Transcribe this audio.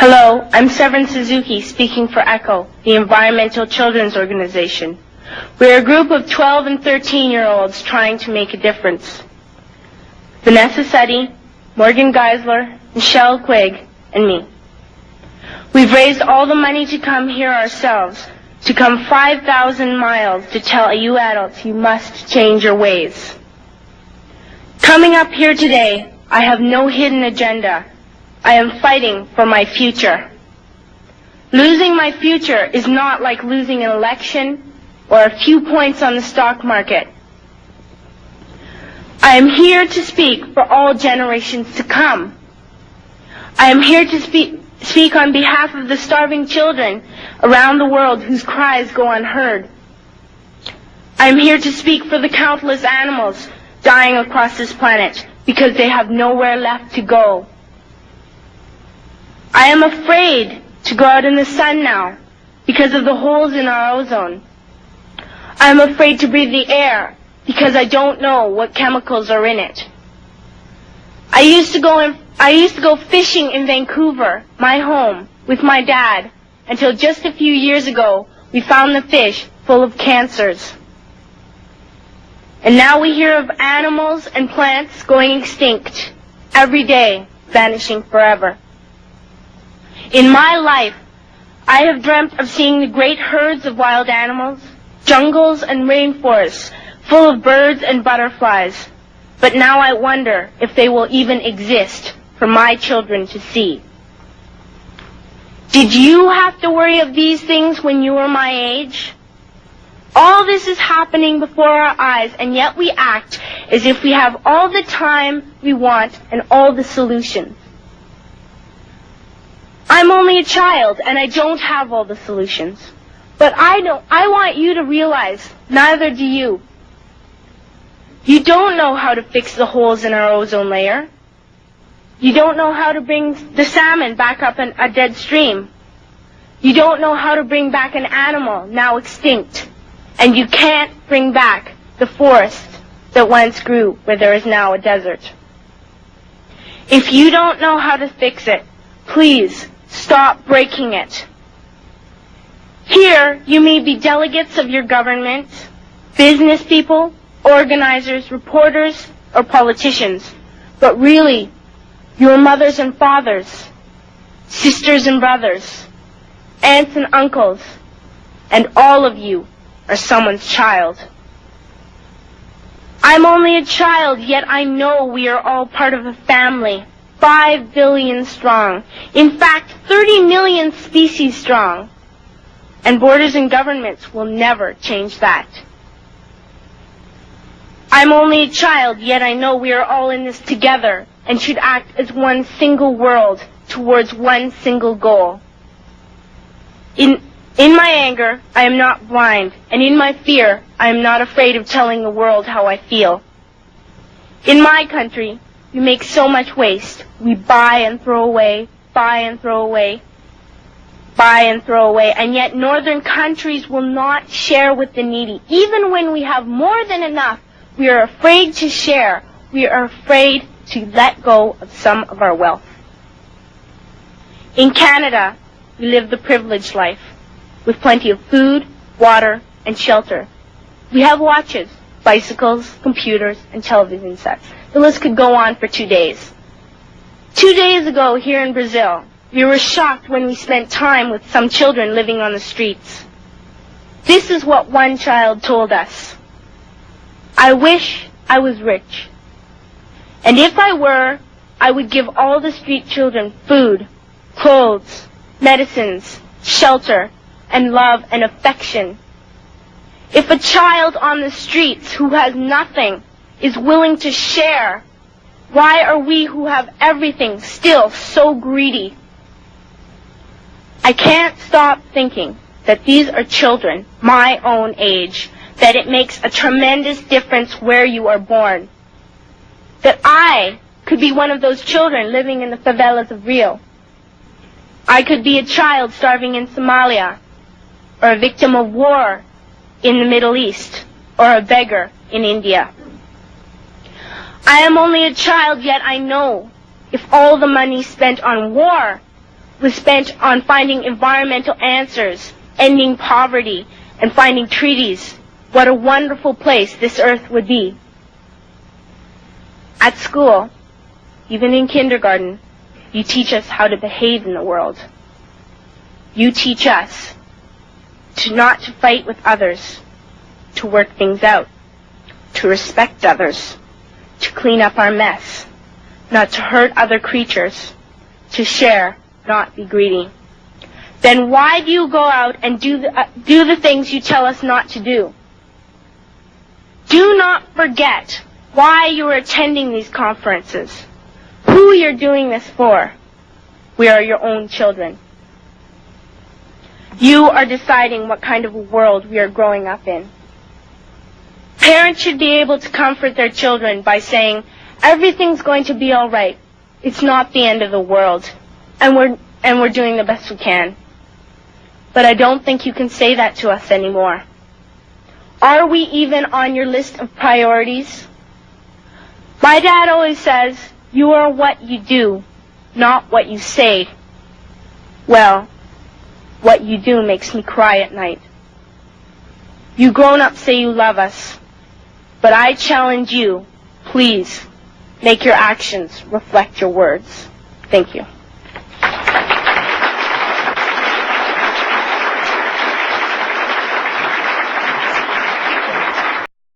Hello, I'm Severin Suzuki speaking for ECHO, the Environmental Children's Organization. We're a group of 12 and 13-year-olds trying to make a difference. Vanessa Seti, Morgan Geisler, Michelle Quigg, and me. We've raised all the money to come here ourselves, to come 5,000 miles to tell you adults you must change your ways. Coming up here today, I have no hidden agenda. I am fighting for my future. Losing my future is not like losing an election or a few points on the stock market. I am here to speak for all generations to come. I am here to speak on behalf of the starving children around the world whose cries go unheard. I am here to speak for the countless animals dying across this planet because they have nowhere left to go. I am afraid to go out in the sun now because of the holes in our ozone. I am afraid to breathe the air because I don't know what chemicals are in it. I used to go fishing in Vancouver, my home, with my dad, until just a few years ago we found the fish full of cancers. And now we hear of animals and plants going extinct, every day vanishing forever. In my life, I have dreamt of seeing the great herds of wild animals, jungles and rainforests full of birds and butterflies. But now I wonder if they will even exist for my children to see. Did you have to worry of these things when you were my age? All this is happening before our eyes, and yet we act as if we have all the time we want and all the solutions. I'm only a child, and I don't have all the solutions. But I want you to realize, neither do you. You don't know how to fix the holes in our ozone layer. You don't know how to bring the salmon back up a dead stream. You don't know how to bring back an animal now extinct. And you can't bring back the forest that once grew where there is now a desert. If you don't know how to fix it, please stop breaking it. Here, you may be delegates of your government, business people, organizers, reporters, or politicians, but really, your mothers and fathers, sisters and brothers, aunts and uncles, and all of you are someone's child. I'm only a child, yet I know we are all part of a family, 5 billion strong. In fact, 30 million species strong. And borders and governments will never change that. I'm only a child, yet I know we are all in this together and should act as one single world towards one single goal. In my anger, I am not blind, and in my fear, I am not afraid of telling the world how I feel. In my country, we make so much waste. We buy and throw away, buy and throw away, buy and throw away, and yet northern countries will not share with the needy. Even when we have more than enough, we are afraid to share. We are afraid to let go of some of our wealth. In Canada, we live the privileged life, with plenty of food, water, and shelter. We have watches, bicycles, computers, and television sets. The list could go on for 2 days. 2 days ago, here in Brazil, we were shocked when we spent time with some children living on the streets. This is what one child told us. I wish I was rich. And if I were, I would give all the street children food, clothes, medicines, shelter, and love and affection. If a child on the streets who has nothing is willing to share, why are we who have everything still so greedy? I can't stop thinking that these are children my own age, that it makes a tremendous difference where you are born. That I could be one of those children living in the favelas of Rio. I could be a child starving in Somalia, or a victim of war in the Middle East, or a beggar in India. I am only a child, yet I know if all the money spent on war was spent on finding environmental answers, ending poverty, and finding treaties, what a wonderful place this earth would be. At school, even in kindergarten, you teach us how to behave in the world. You teach us not to fight with others, to work things out, to respect others, to clean up our mess, not to hurt other creatures, to share, not be greedy. Then why do you go out and do the things you tell us not to do? Do not forget why you are attending these conferences, who you're doing this for. We are your own children. You are deciding what kind of a world we are growing up in. Parents should be able to comfort their children by saying, everything's going to be all right. It's not the end of the world, and we're doing the best we can. But I don't think you can say that to us anymore. Are we even on your list of priorities? My dad always says, you are what you do, not what you say. Well, what you do makes me cry at night. You grown-ups say you love us, but I challenge you, please, make your actions reflect your words. Thank you.